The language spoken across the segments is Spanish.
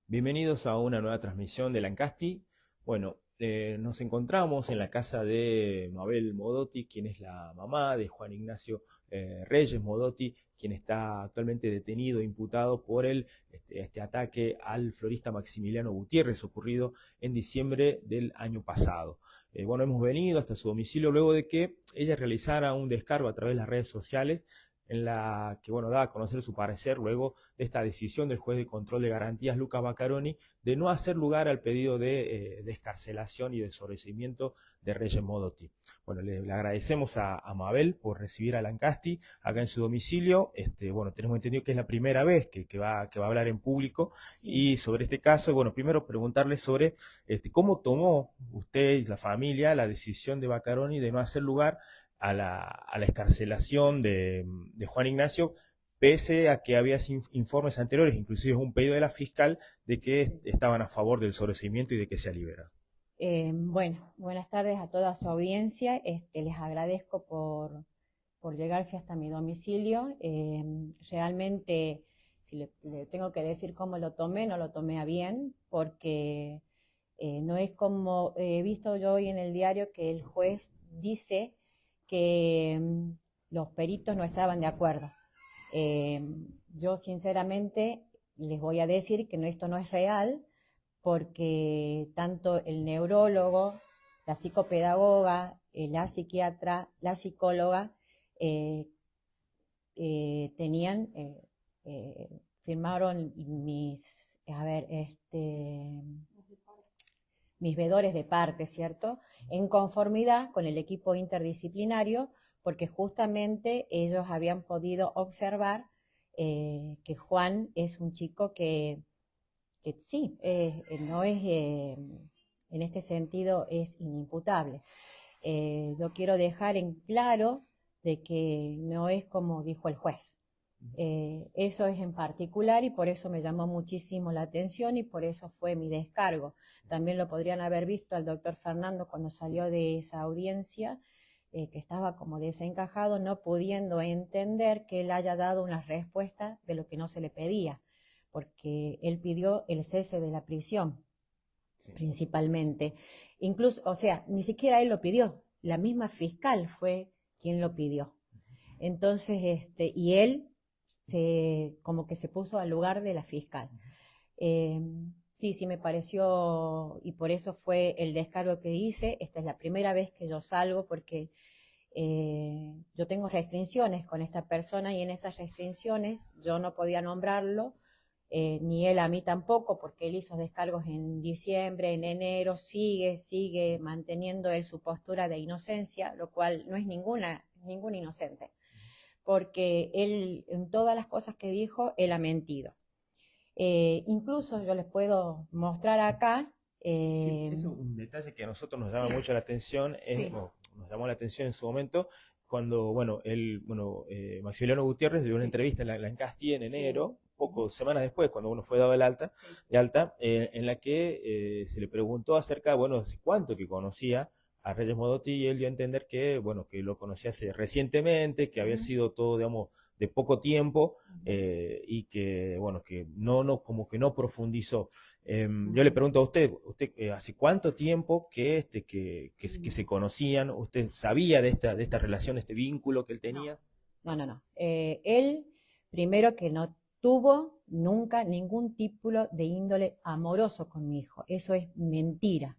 Bienvenidos a una nueva transmisión de Lancasti. Bueno, nos encontramos en la casa de Mabel Modotti, quien es la mamá de Juan Ignacio Reyes Modotti, quien está actualmente detenido e imputado por este ataque al florista Maximiliano Gutiérrez ocurrido en diciembre del año pasado. Bueno, hemos venido hasta su domicilio luego de que ella realizara un descargo a través de las redes sociales en la que, bueno, da a conocer su parecer luego de esta decisión del juez de control de garantías Luca Baccaroni de no hacer lugar al pedido de descarcelación y de sobreseimiento de Reyes Modotti. Bueno, le agradecemos a Mabel por recibir a Lancasti acá en su domicilio. Bueno, tenemos entendido que es la primera vez que va a hablar en público. Sí. Y sobre este caso, bueno, primero preguntarle sobre cómo tomó usted y la familia la decisión de Baccaroni de no hacer lugar a la excarcelación de Juan Ignacio, pese a que había informes anteriores, inclusive un pedido de la fiscal, de que estaban a favor del sobreseimiento y de que sea liberado. Bueno, buenas tardes a toda su audiencia. Les agradezco por llegarse hasta mi domicilio. Realmente, si le tengo que decir cómo lo tomé, no lo tomé a bien, porque no es como he visto yo hoy en el diario que el juez dice que los peritos no estaban de acuerdo. Yo sinceramente les voy a decir que esto no es real, porque tanto el neurólogo, la psicopedagoga, la psiquiatra, la psicóloga tenían, firmaron mis vedores de parte, ¿cierto? En conformidad con el equipo interdisciplinario, porque justamente ellos habían podido observar que Juan es un chico que sí, no es, en este sentido, es inimputable. Yo quiero dejar en claro de que no es como dijo el juez. Eso es en particular y por eso me llamó muchísimo la atención y por eso fue mi descargo. También lo podrían haber visto al doctor Fernando cuando salió de esa audiencia, que estaba como desencajado, no pudiendo entender que él haya dado una respuesta de lo que no se le pedía, porque él pidió el cese de la prisión, sí, principalmente. Incluso, o sea, ni siquiera él lo pidió, la misma fiscal fue quien lo pidió. Entonces, y él como que se puso al lugar de la fiscal. Sí, me pareció, y por eso fue el descargo que hice. Esta es la primera vez que yo salgo porque yo tengo restricciones con esta persona y en esas restricciones yo no podía nombrarlo, ni él a mí tampoco, porque él hizo descargos en diciembre, en enero, sigue manteniendo él su postura de inocencia, lo cual no es ningún inocente, porque él, en todas las cosas que dijo, él ha mentido. Incluso yo les puedo mostrar acá. Sí, es un detalle que a nosotros nos llama mucho la atención, bueno, nos llamó la atención en su momento, cuando, bueno, Maximiliano Gutiérrez dio una entrevista en Lancasti en enero, pocas semanas después, cuando uno fue dado de alta, en la que se le preguntó acerca, bueno, de cuánto que conocía a Reyes Modotti, y él dio a entender que, bueno, que lo conocía hace recientemente, que había sido todo, digamos, de poco tiempo, y que, bueno, que como que no profundizó. Yo le pregunto a usted ¿hace cuánto tiempo que se conocían? ¿Usted sabía de esta relación, este vínculo que él tenía? No. Él, primero, que no tuvo nunca ningún tipo de índole amoroso con mi hijo. Eso es mentira.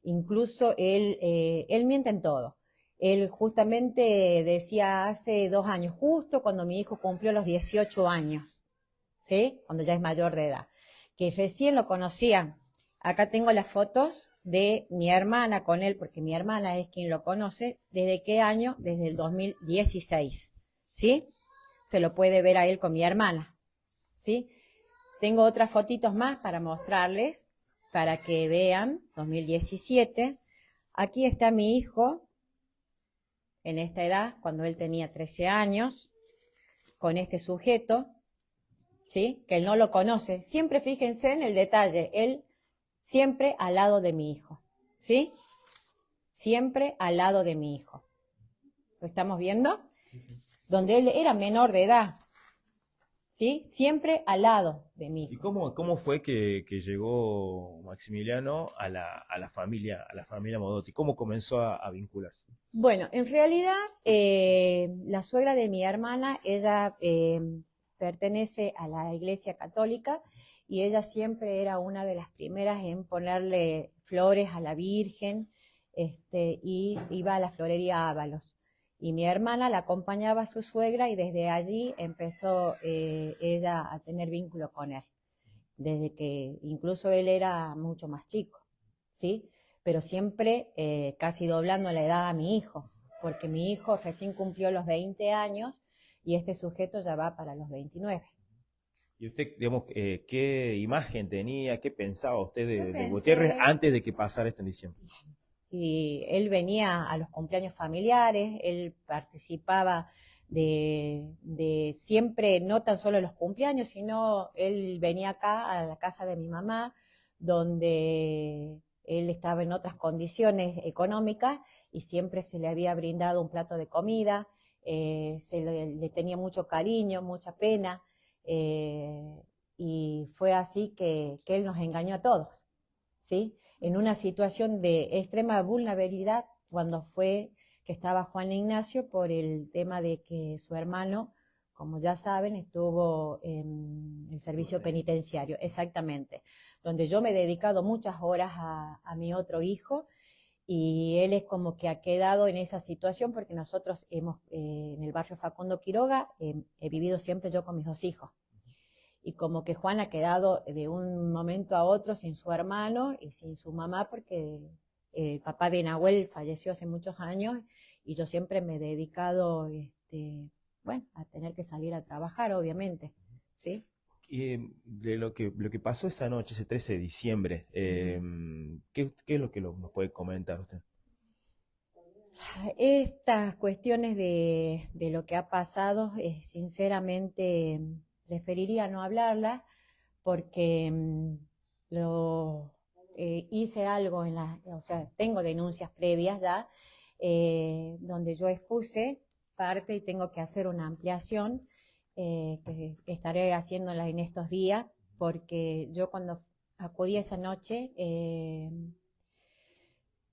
Incluso él miente en todo. Él justamente decía hace 2 años, justo cuando mi hijo cumplió los 18 años, ¿sí? Cuando ya es mayor de edad, que recién lo conocía. Acá tengo las fotos de mi hermana con él, porque mi hermana es quien lo conoce. ¿Desde qué año? Desde el 2016, ¿sí? Se lo puede ver a él con mi hermana, ¿sí? Tengo otras fotitos más para mostrarles, para que vean, 2017. Aquí está mi hijo, en esta edad, cuando él tenía 13 años, con este sujeto, ¿sí? Que él no lo conoce. Siempre fíjense en el detalle, él siempre al lado de mi hijo, ¿sí? Siempre al lado de mi hijo. ¿Lo estamos viendo? Donde él era menor de edad, ¿sí? Siempre al lado de mi ¿Y hijo. cómo fue que llegó Maximiliano a la familia Modotti? ¿Cómo comenzó a vincularse? Bueno, en realidad, la suegra de mi hermana, ella pertenece a la Iglesia Católica y ella siempre era una de las primeras en ponerle flores a la Virgen, y iba a la florería Ábalos. Y mi hermana la acompañaba a su suegra y desde allí empezó ella a tener vínculo con él, desde que incluso él era mucho más chico, ¿sí? Pero siempre casi doblando la edad a mi hijo, porque mi hijo recién cumplió los 20 años y este sujeto ya va para los 29. ¿Y usted, digamos, qué imagen tenía, qué pensaba usted Yo de Gutiérrez pensé, antes de que pasara esta en diciembre? y él venía a los cumpleaños familiares, él participaba de siempre, no tan solo los cumpleaños, sino él venía acá a la casa de mi mamá, donde él estaba en otras condiciones económicas y siempre se le había brindado un plato de comida, le tenía mucho cariño, mucha pena, eh, y fue así que él nos engañó a todos, ¿sí? En una situación de extrema vulnerabilidad cuando fue que estaba Juan Ignacio por el tema de que su hermano, como ya saben, estuvo en el servicio penitenciario, exactamente, donde yo me he dedicado muchas horas a mi otro hijo y él es como que ha quedado en esa situación porque nosotros hemos, en el barrio Facundo Quiroga, he vivido siempre yo con mis dos hijos y como que Juan ha quedado de un momento a otro sin su hermano y sin su mamá porque el papá de Nahuel falleció hace muchos años y yo siempre me he dedicado, bueno, a tener que salir a trabajar, obviamente, ¿sí? De lo que pasó esa noche, ese 13 de diciembre, qué es lo que nos puede comentar usted? Estas cuestiones de lo que ha pasado, sinceramente, preferiría no hablarlas porque lo hice algo en la, o sea, tengo denuncias previas ya, donde yo expuse parte y tengo que hacer una ampliación que estaré haciéndola en estos días, porque yo cuando acudí esa noche,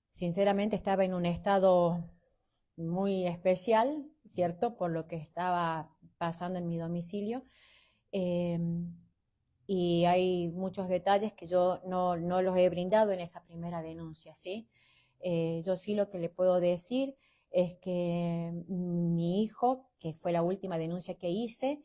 sinceramente estaba en un estado muy especial, ¿cierto? Por lo que estaba pasando en mi domicilio. Eh, y hay muchos detalles que yo no los he brindado en esa primera denuncia, ¿sí? Yo sí lo que le puedo decir es que mi hijo, que fue la última denuncia que hice,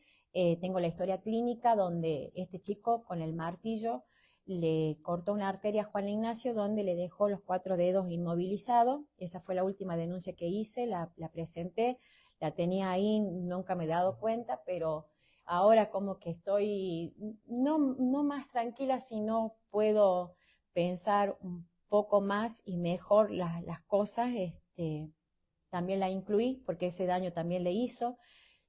tengo la historia clínica donde este chico con el martillo le cortó una arteria a Juan Ignacio donde le dejó los 4 dedos inmovilizados. Esa fue la última denuncia que hice, la presenté, la tenía ahí, nunca me he dado cuenta, pero ahora como que estoy no más tranquila, sino puedo pensar un poco más y mejor las cosas, también la incluí porque ese daño también le hizo.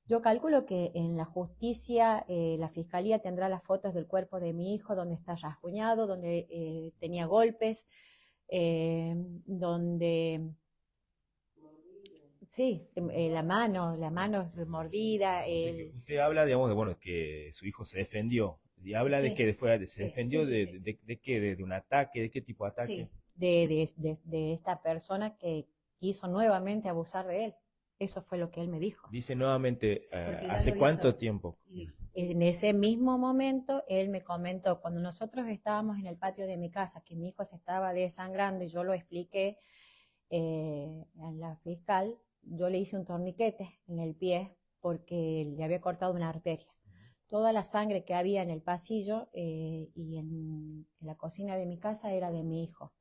Yo calculo que en la justicia, la fiscalía tendrá las fotos del cuerpo de mi hijo, donde está rasguñado, donde tenía golpes, donde, sí, la mano mordida, Dice que usted habla, digamos, de, bueno, que su hijo se defendió. Y habla de sí, que se sí, sí, defendió sí, sí. de qué, de un ataque, de qué tipo de ataque. Sí, de esta persona que quiso nuevamente abusar de él. Eso fue lo que él me dijo. Dice nuevamente, Porque ya ¿hace lo hizo. cuánto tiempo? En ese mismo momento, él me comentó, cuando nosotros estábamos en el patio de mi casa, que mi hijo se estaba desangrando y yo lo expliqué a la fiscal, yo le hice un torniquete en el pie porque le había cortado una arteria. Toda la sangre que había en el pasillo y en la cocina de mi casa era de mi hijo.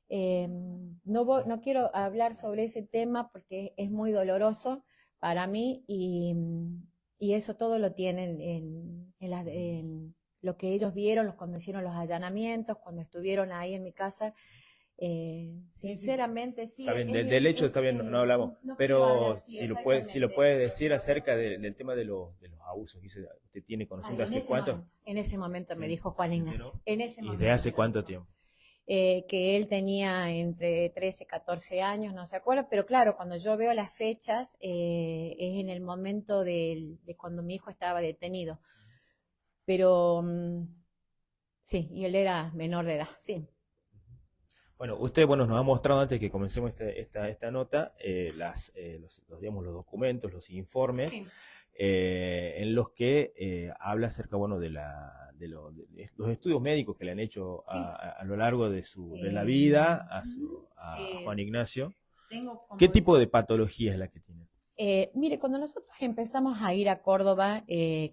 No quiero hablar sobre ese tema porque es muy doloroso para mí y eso todo lo tienen en lo que ellos vieron cuando hicieron los allanamientos, cuando estuvieron ahí en mi casa. Sí, sí. Sinceramente, sí, Está bien, del hecho está bien, no hablamos, no quiero pero hablar, sí, si lo exactamente. puede decir acerca del tema de los abusos. Dice, ¿usted tiene Ay, conocimiento hace cuánto? en ese momento me Se, dijo Juan se Ignacio, enteró. en ese ¿Y de momento hace me lo cuánto dijo. tiempo? Que él tenía entre 13 14 años, no se acuerda, pero claro, cuando yo veo las fechas, es en el momento de cuando mi hijo estaba detenido, pero sí, y él era menor de edad, sí. Bueno, usted nos ha mostrado antes que comencemos esta nota digamos, los documentos, los informes, Sí. En los que habla acerca de los estudios médicos que le han hecho a lo largo de la vida a Juan Ignacio. ¿Qué tipo de patología es la que tiene? Mire, cuando nosotros empezamos a ir a Córdoba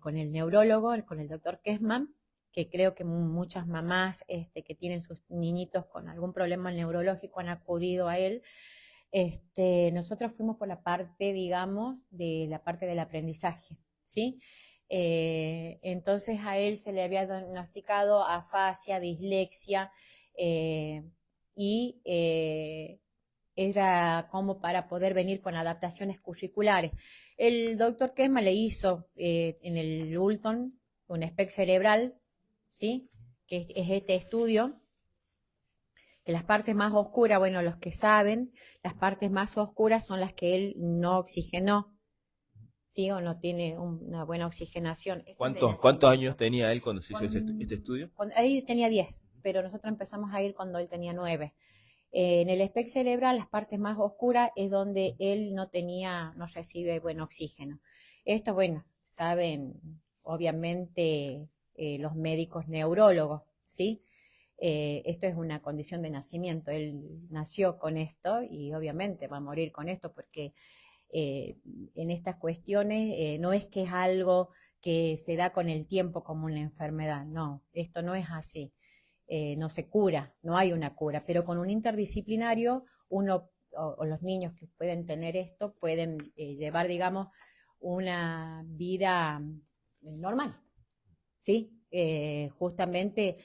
con el neurólogo, con el doctor Kessman, que creo que muchas mamás que tienen sus niñitos con algún problema neurológico han acudido a él, nosotros fuimos por la parte, digamos, de la parte del aprendizaje, ¿sí? Entonces a él se le había diagnosticado afasia, dislexia, y era como para poder venir con adaptaciones curriculares. El doctor Kesma le hizo en el Ulton un SPEC cerebral, ¿sí? Que es este estudio, que las partes más oscuras, bueno, los que saben, las partes más oscuras son las que él no oxigenó, ¿sí? O no tiene una buena oxigenación. ¿Cuántos años tenía él cuando se hizo este estudio? Ahí tenía 10, pero nosotros empezamos a ir cuando él tenía 9. En el SPEC cerebral, las partes más oscuras es donde él no recibe buen oxígeno. Esto, bueno, saben, obviamente, los médicos neurólogos, ¿sí? Esto es una condición de nacimiento. Él nació con esto y obviamente va a morir con esto porque en estas cuestiones no es que es algo que se da con el tiempo como una enfermedad, no, esto no es así. No se cura, no hay una cura, pero con un interdisciplinario uno o los niños que pueden tener esto pueden llevar, digamos, una vida normal, ¿sí? Justamente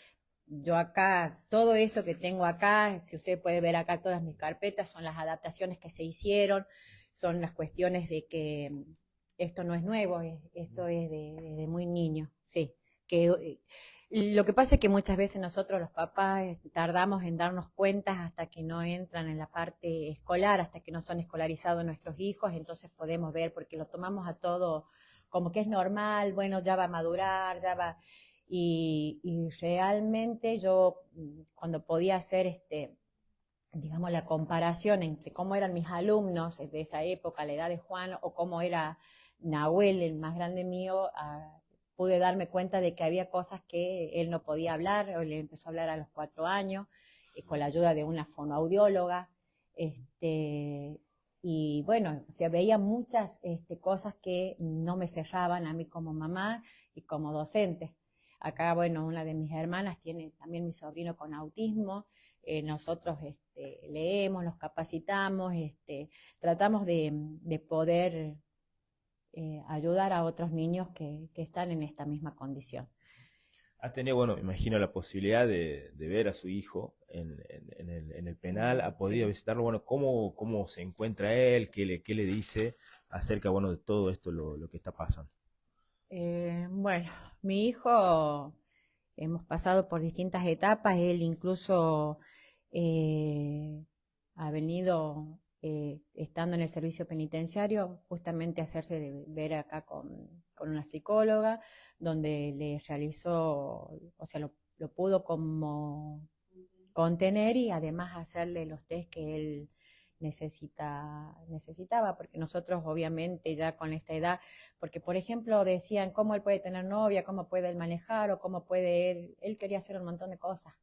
yo acá, todo esto que tengo acá, si usted puede ver acá todas mis carpetas, son las adaptaciones que se hicieron, son las cuestiones de que esto no es nuevo, esto es de muy niño, sí, que lo que pasa es que muchas veces nosotros los papás tardamos en darnos cuenta hasta que no entran en la parte escolar, hasta que no son escolarizados nuestros hijos, entonces podemos ver, porque lo tomamos a todo como que es normal, bueno, ya va a madurar, ya va. Y realmente yo, cuando podía hacer digamos, la comparación entre cómo eran mis alumnos de esa época, la edad de Juan, o cómo era Nahuel, el más grande mío, pude darme cuenta de que había cosas que él no podía hablar, él empezó a hablar a los 4 años, con la ayuda de una fonoaudióloga, y bueno, o sea, veía muchas cosas que no me cerraban a mí como mamá y como docente. Acá, bueno, una de mis hermanas tiene también mi sobrino con autismo, nosotros leemos, nos capacitamos, tratamos de poder ayudar a otros niños que están en esta misma condición. Ha tenido, me imagino, la posibilidad de ver a su hijo en el penal, ha podido Sí. visitarlo, ¿cómo se encuentra él? ¿Qué le dice acerca, de todo esto, lo que está pasando? Bueno, mi hijo, hemos pasado por distintas etapas, él incluso ha venido, estando en el servicio penitenciario, justamente a hacerse ver acá con una psicóloga, donde le realizó, o sea, lo pudo como contener y además hacerle los test que él necesitaba, porque nosotros obviamente ya con esta edad, porque por ejemplo decían cómo él puede tener novia, cómo puede él manejar o cómo puede él quería hacer un montón de cosas,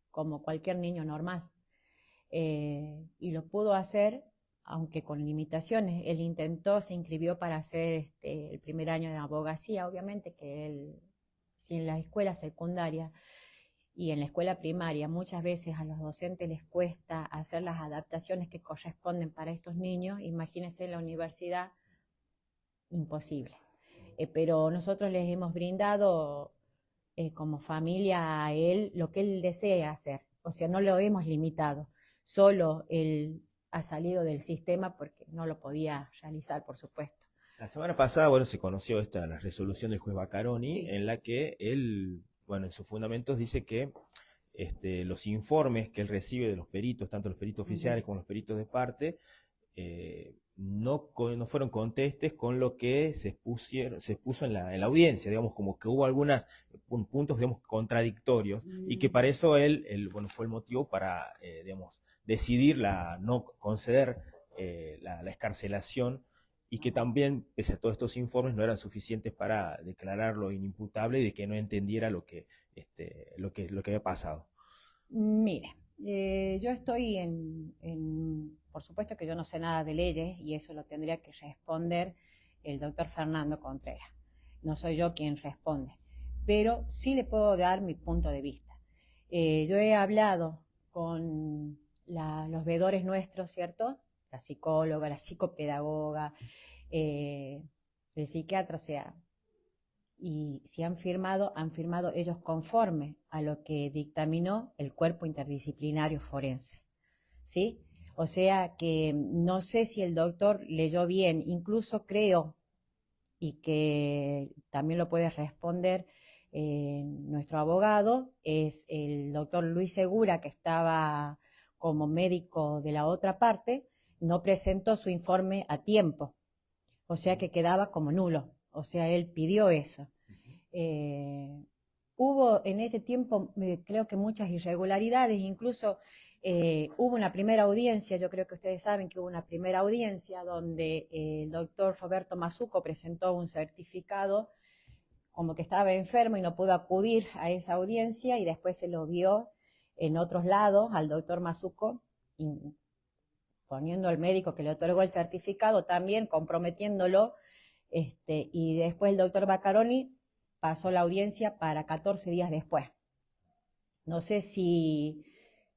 como cualquier niño normal. Y lo pudo hacer, aunque con limitaciones. Él intentó, se inscribió para hacer el primer año de abogacía, obviamente que él, sin la escuela secundaria, y en la escuela primaria muchas veces a los docentes les cuesta hacer las adaptaciones que corresponden para estos niños, imagínense en la universidad, imposible. Pero nosotros les hemos brindado como familia a él lo que él desea hacer, o sea, no lo hemos limitado, solo él ha salido del sistema porque no lo podía realizar, por supuesto. La semana pasada, se conoció la resolución del juez Baccaroni, Sí. en la que él, en sus fundamentos dice que los informes que él recibe de los peritos, tanto los peritos oficiales como los peritos de parte, no fueron contestes con lo que se expuso en la audiencia, digamos, como que hubo algunos puntos, digamos, contradictorios, y que para eso bueno, fue el motivo para, digamos, decidir no conceder la escarcelación, y que también, pese a todos estos informes, no eran suficientes para declararlo inimputable y de que no entendiera lo que había pasado. Mire, yo estoy por supuesto que yo no sé nada de leyes y eso lo tendría que responder el doctor Fernando Contreras. No soy yo quien responde, pero sí le puedo dar mi punto de vista. Yo he hablado con los veedores nuestros, ¿cierto? La psicóloga, la psicopedagoga, el psiquiatra, o sea, y si han firmado ellos conforme a lo que dictaminó el cuerpo interdisciplinario forense, ¿sí? O sea que no sé si el doctor leyó bien, incluso creo, y que también lo puede responder nuestro abogado, es el doctor Luis Segura, que estaba como médico de la otra parte, no presentó su informe a tiempo, o sea que quedaba como nulo, o sea, él pidió eso. Hubo en este tiempo, creo que muchas irregularidades, incluso hubo una primera audiencia, yo creo que ustedes saben que hubo una primera audiencia donde el doctor Roberto Mazuco presentó un certificado como que estaba enfermo y no pudo acudir a esa audiencia, y después se lo vio en otros lados al doctor Mazuco, poniendo al médico que le otorgó el certificado también, comprometiéndolo, y después el doctor Baccaroni pasó la audiencia para 14 días después. No sé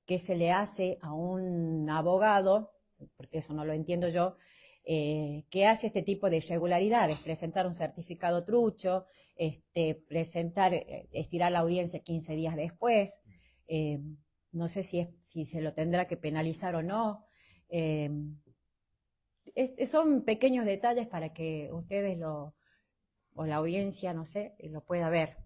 qué se le hace a un abogado, porque eso no lo entiendo yo, que hace este tipo de irregularidades, presentar un certificado trucho, estirar la audiencia 15 días después. No sé si se lo tendrá que penalizar o no. Son pequeños detalles para que ustedes o la audiencia, no sé, lo pueda ver.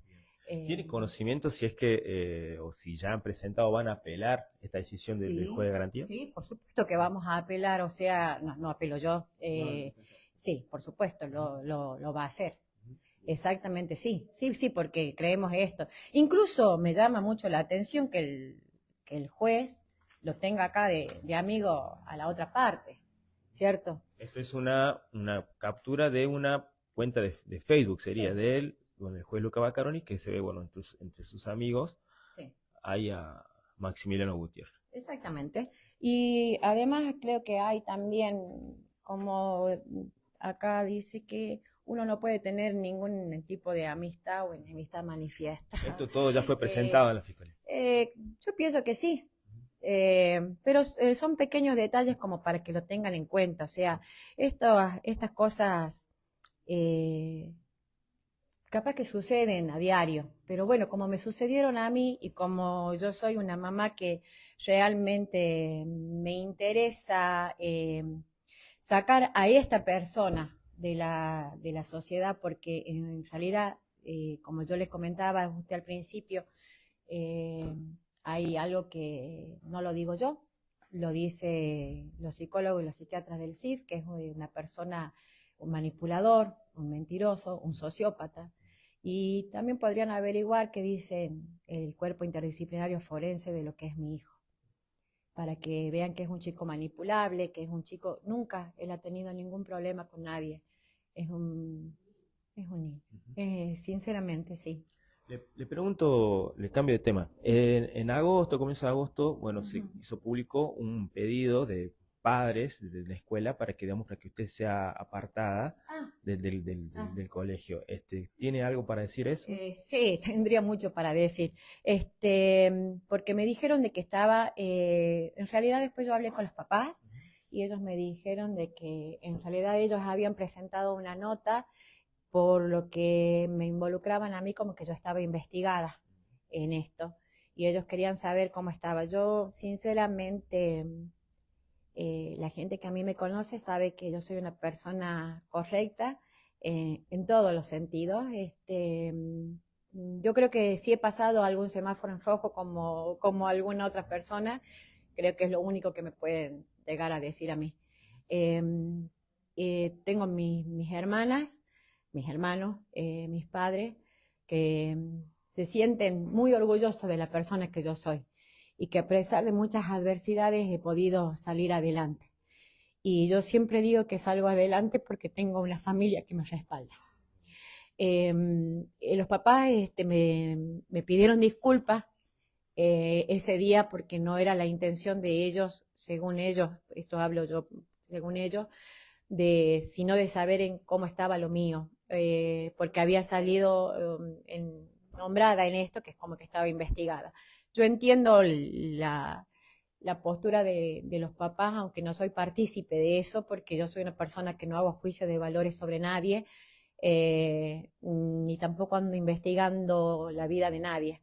¿Tiene conocimiento si es que, o si ya han presentado o van a apelar esta decisión del juez de garantía? Sí, por supuesto que vamos a apelar, o sea, no apelo yo. Sí, por supuesto, lo va a hacer. Exactamente, sí, porque creemos esto. Incluso me llama mucho la atención que el juez lo tenga acá de amigo a la otra parte, ¿cierto? Esto es una captura de una cuenta de Facebook, sería, Sí. de él, bueno, el juez Luca Baccaroni, que se ve, bueno, entre sus amigos, Sí. hay a Maximiliano Gutiérrez. Exactamente. Y además creo que hay también, como acá dice, que uno no puede tener ningún tipo de amistad o enemistad manifiesta. Esto todo ya fue presentado en la fiscalía. Yo pienso que sí, pero son pequeños detalles como para que lo tengan en cuenta. O sea, estas cosas capaz que suceden a diario, pero bueno, como me sucedieron a mí y como yo soy una mamá que realmente me interesa sacar a esta persona de la sociedad, porque en realidad, como yo les comentaba a usted al principio, hay algo que no lo digo yo, lo dice los psicólogos y los psiquiatras del CIF, que es una persona, un manipulador, un mentiroso, un sociópata. Y también podrían averiguar qué dice el cuerpo interdisciplinario forense de lo que es mi hijo, para que vean que es un chico manipulable, que es un chico, nunca él ha tenido ningún problema con nadie, es un niño. Sinceramente, sí. Le pregunto, le cambio de tema. En agosto, comienzo de agosto, bueno, se hizo público un pedido de padres de la escuela para que, digamos, para que usted sea apartada del colegio. ¿Tiene algo para decir eso? Sí, tendría mucho para decir. Porque me dijeron de que estaba, en realidad después yo hablé con los papás y ellos me dijeron de que en realidad ellos habían presentado una nota por lo que me involucraban a mí como que yo estaba investigada en esto y ellos querían saber cómo estaba. Yo, sinceramente, la gente que a mí me conoce sabe que yo soy una persona correcta en todos los sentidos. Yo creo que si he pasado algún semáforo en rojo como alguna otra persona, creo que es lo único que me pueden llegar a decir a mí. Tengo mis hermanas, mis hermanos, mis padres, que se sienten muy orgullosos de la persona que yo soy y que a pesar de muchas adversidades he podido salir adelante. Y yo siempre digo que salgo adelante porque tengo una familia que me respalda. Los papás me pidieron disculpas ese día porque no era la intención de ellos, según ellos, esto hablo yo, según ellos, sino de saber en cómo estaba lo mío, porque había salido nombrada en esto, que es como que estaba investigada. Yo entiendo la postura de los papás, aunque no soy partícipe de eso, porque yo soy una persona que no hago juicio de valores sobre nadie, ni tampoco ando investigando la vida de nadie.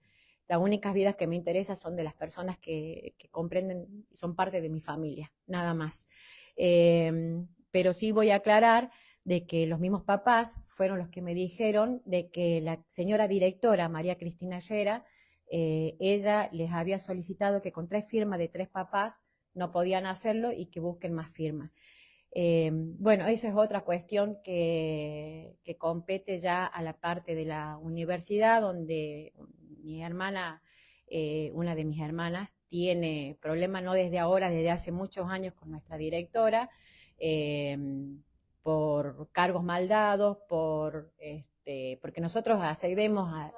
Las únicas vidas que me interesan son de las personas que comprenden, son parte de mi familia, nada más. Pero sí voy a aclarar de que los mismos papás fueron los que me dijeron de que la señora directora, María Cristina Llera, ella les había solicitado que con 3 firmas de 3 papás no podían hacerlo y que busquen más firmas. Bueno, esa es otra cuestión que compete ya a la parte de la universidad, donde mi hermana, una de mis hermanas, tiene problemas no desde ahora, desde hace muchos años con nuestra directora, por cargos mal dados, porque nosotros accedemos a...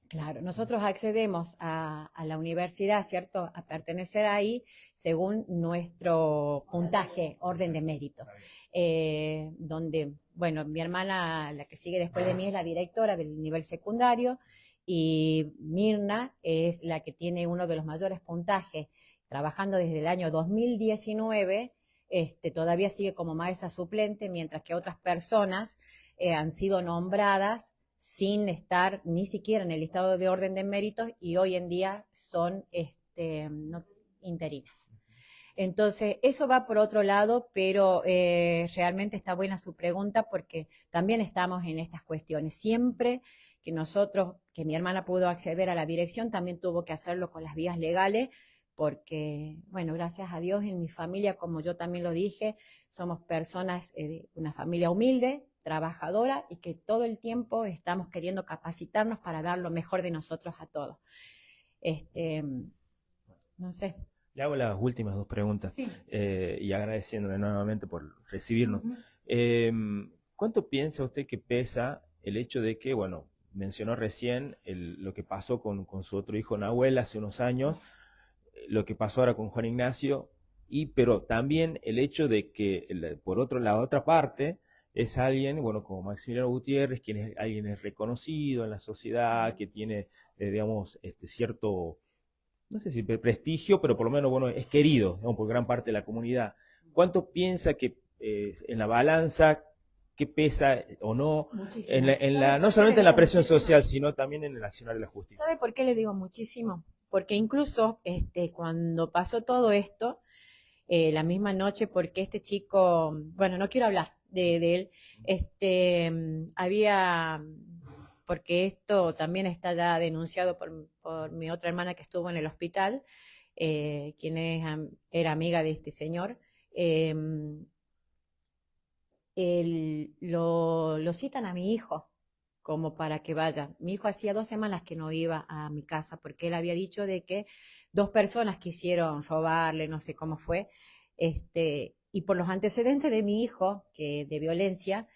Claro, nosotros accedemos a la universidad, ¿cierto?, a pertenecer ahí según nuestro puntaje, orden de mérito, donde, bueno, mi hermana, la que sigue después de mí, es la directora del nivel secundario, y Mirna es la que tiene uno de los mayores puntajes, trabajando desde el año 2019, todavía sigue como maestra suplente, mientras que otras personas han sido nombradas sin estar ni siquiera en el listado de orden de méritos y hoy en día son interinas. Entonces, eso va por otro lado, pero realmente está buena su pregunta porque también estamos en estas cuestiones. Siempre que mi hermana pudo acceder a la dirección, también tuvo que hacerlo con las vías legales, porque, bueno, gracias a Dios en mi familia, como yo también lo dije, somos personas de una familia humilde, trabajadora y que todo el tiempo estamos queriendo capacitarnos para dar lo mejor de nosotros a todos. No sé. Le hago las últimas 2 preguntas, Sí. Y agradeciéndole nuevamente por recibirnos. ¿Cuánto piensa usted que pesa el hecho de que, bueno, mencionó recién lo que pasó con su otro hijo Nahuel hace unos años, lo que pasó ahora con Juan Ignacio, pero también el hecho de que, la otra parte, es alguien, bueno, como Maximiliano Gutiérrez, alguien es reconocido en la sociedad, que tiene, digamos, cierto, no sé si prestigio, pero por lo menos, bueno, es querido, digamos, por gran parte de la comunidad. ¿Cuánto piensa que en la balanza, qué pesa o no, no solamente en la presión social, sino también en el accionar de la justicia? ¿Sabe por qué le digo muchísimo? Porque incluso cuando pasó todo esto, la misma noche, porque este chico, bueno, no quiero hablar de él, porque esto también está ya denunciado por mi otra hermana que estuvo en el hospital, quien era amiga de este señor. Lo citan a mi hijo como para que vaya. Mi hijo hacía 2 semanas que no iba a mi casa porque él había dicho de que 2 personas quisieron robarle, no sé cómo fue, y por los antecedentes de mi hijo, que de violencia,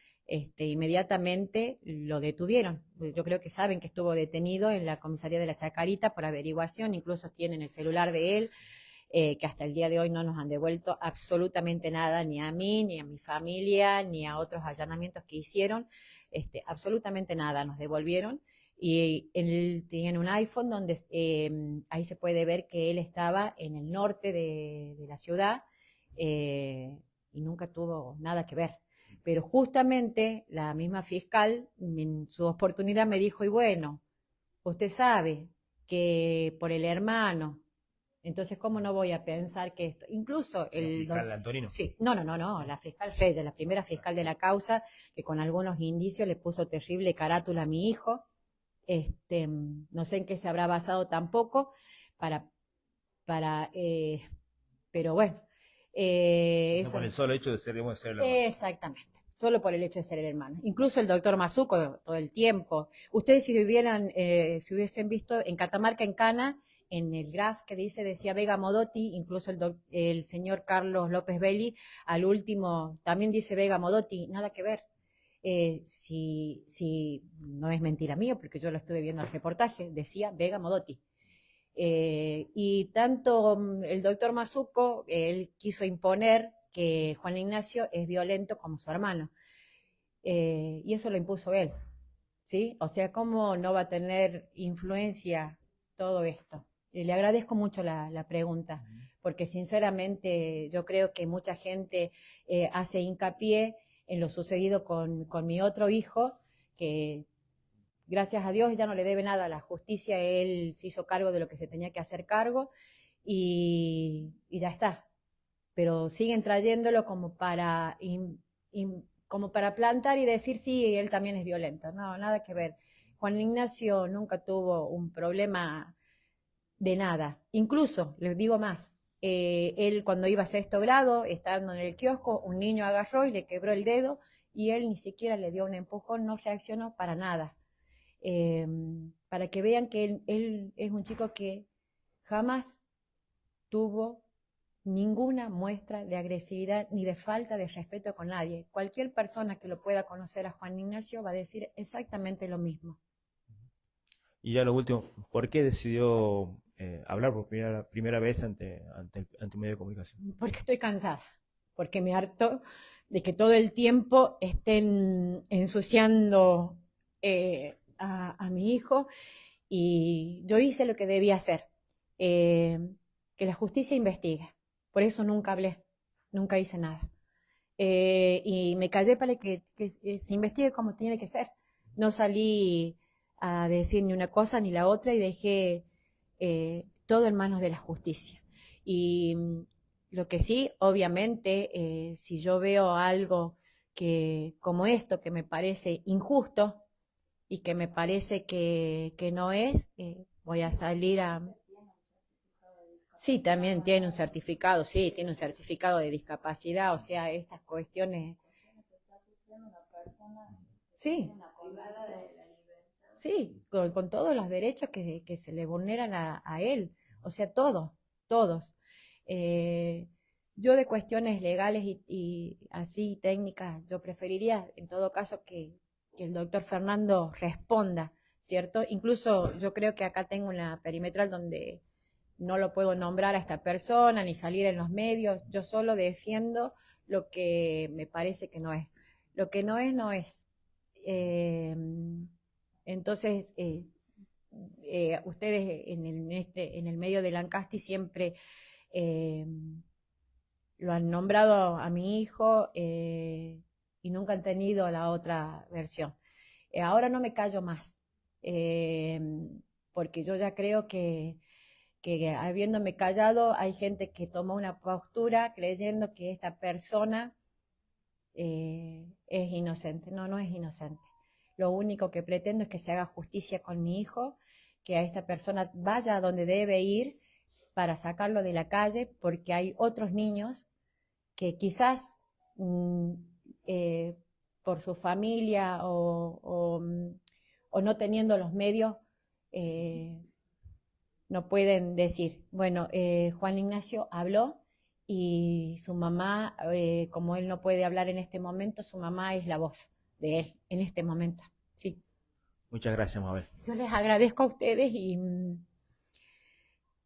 inmediatamente lo detuvieron. Yo creo que saben que estuvo detenido en la comisaría de la Chacarita por averiguación, incluso tienen el celular de él, que hasta el día de hoy no nos han devuelto absolutamente nada, ni a mí, ni a mi familia, ni a otros allanamientos que hicieron, absolutamente nada nos devolvieron. Y él tenía un iPhone donde ahí se puede ver que él estaba en el norte de la ciudad y nunca tuvo nada que ver. Pero justamente la misma fiscal en su oportunidad me dijo, y bueno, usted sabe que por el hermano, entonces, ¿cómo no voy a pensar que esto? Incluso ¿El fiscal Antonino? Sí, no, la fiscal Reyes, la primera fiscal de la causa, que con algunos indicios le puso terrible carátula a mi hijo. No sé en qué se habrá basado tampoco, pero bueno, No por el solo hecho de ser, digamos, de ser el hermano. Exactamente, solo por el hecho de ser el hermano. Incluso el doctor Mazuco, todo el tiempo. Ustedes si hubiesen visto en Catamarca, en Cana, en el graph que decía Vega Modotti, incluso el señor Carlos López Belli, al último también dice Vega Modotti, nada que ver. Si no es mentira mía, porque yo lo estuve viendo el reportaje, decía Vega Modotti. Y tanto el doctor Mazuco, él quiso imponer que Juan Ignacio es violento como su hermano. Y eso lo impuso él, ¿sí? O sea, ¿cómo no va a tener influencia todo esto? Le agradezco mucho la pregunta, porque sinceramente yo creo que mucha gente hace hincapié en lo sucedido con mi otro hijo, que gracias a Dios ya no le debe nada a la justicia, él se hizo cargo de lo que se tenía que hacer cargo y ya está. Pero siguen trayéndolo como para plantar y decir, sí, él también es violento. No, nada que ver. Juan Ignacio nunca tuvo un problema de nada. Incluso, les digo más, él cuando iba a sexto grado, estando en el kiosco, un niño agarró y le quebró el dedo y él ni siquiera le dio un empujón, no reaccionó para nada. Para que vean que él es un chico que jamás tuvo ninguna muestra de agresividad ni de falta de respeto con nadie. Cualquier persona que lo pueda conocer a Juan Ignacio va a decir exactamente lo mismo. Y ya lo último, ¿por qué decidió hablar por primera vez ante un medio de comunicación? Porque estoy cansada, porque me harto de que todo el tiempo estén ensuciando a mi hijo, y yo hice lo que debía hacer, que la justicia investigue. Por eso nunca hablé, nunca hice nada. Y me callé para que se investigue como tiene que ser. No salí a decir ni una cosa ni la otra y dejé todo en manos de la justicia. Y lo que sí, obviamente, si yo veo algo como esto, que me parece injusto y que me parece que no es, voy a salir a... Sí, también tiene un certificado, sí, tiene un certificado de discapacidad, o sea, estas cuestiones... Sí, sí, con todos los derechos que se le vulneran a él, o sea, todos. Eh, yo de cuestiones legales y así técnicas, yo preferiría en todo caso que el doctor Fernando responda, ¿cierto? Incluso yo creo que acá tengo una perimetral donde no lo puedo nombrar a esta persona ni salir en los medios, yo solo defiendo lo que me parece que no es. Lo que no es, no es. Entonces, ustedes en el medio de Lancasti siempre lo han nombrado a mi hijo y nunca han tenido la otra versión. Ahora no me callo más, porque yo ya creo que habiéndome callado hay gente que toma una postura creyendo que esta persona es inocente. No, no es inocente. Lo único que pretendo es que se haga justicia con mi hijo, que a esta persona vaya a donde debe ir para sacarlo de la calle, porque hay otros niños que quizás por su familia o no teniendo los medios no pueden decir, bueno, Juan Ignacio habló y su mamá, como él no puede hablar en este momento, su mamá es la voz de él en este momento. Sí. Muchas gracias, Mabel. Yo les agradezco a ustedes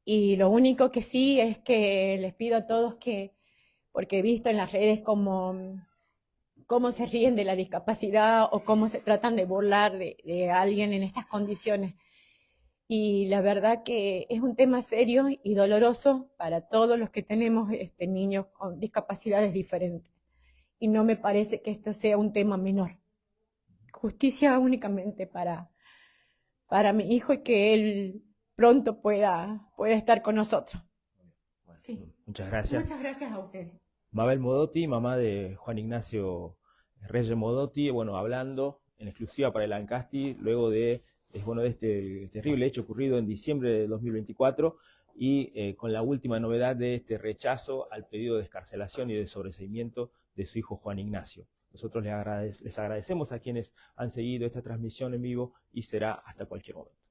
y lo único que sí es que les pido a todos que, porque he visto en las redes cómo se ríen de la discapacidad o cómo se tratan de burlar de alguien en estas condiciones. Y la verdad que es un tema serio y doloroso para todos los que tenemos niños con discapacidades diferentes. Y no me parece que esto sea un tema menor. Justicia únicamente para mi hijo y que él pronto pueda estar con nosotros. Bueno, sí. Muchas gracias. Muchas gracias a ustedes. Mabel Modotti, mamá de Juan Ignacio Reyes Modotti, bueno, hablando en exclusiva para el Lancasti, luego de de este terrible hecho ocurrido en diciembre de 2024 y con la última novedad de este rechazo al pedido de excarcelación y de sobreseimiento de su hijo Juan Ignacio. Nosotros les agradecemos a quienes han seguido esta transmisión en vivo y será hasta cualquier momento.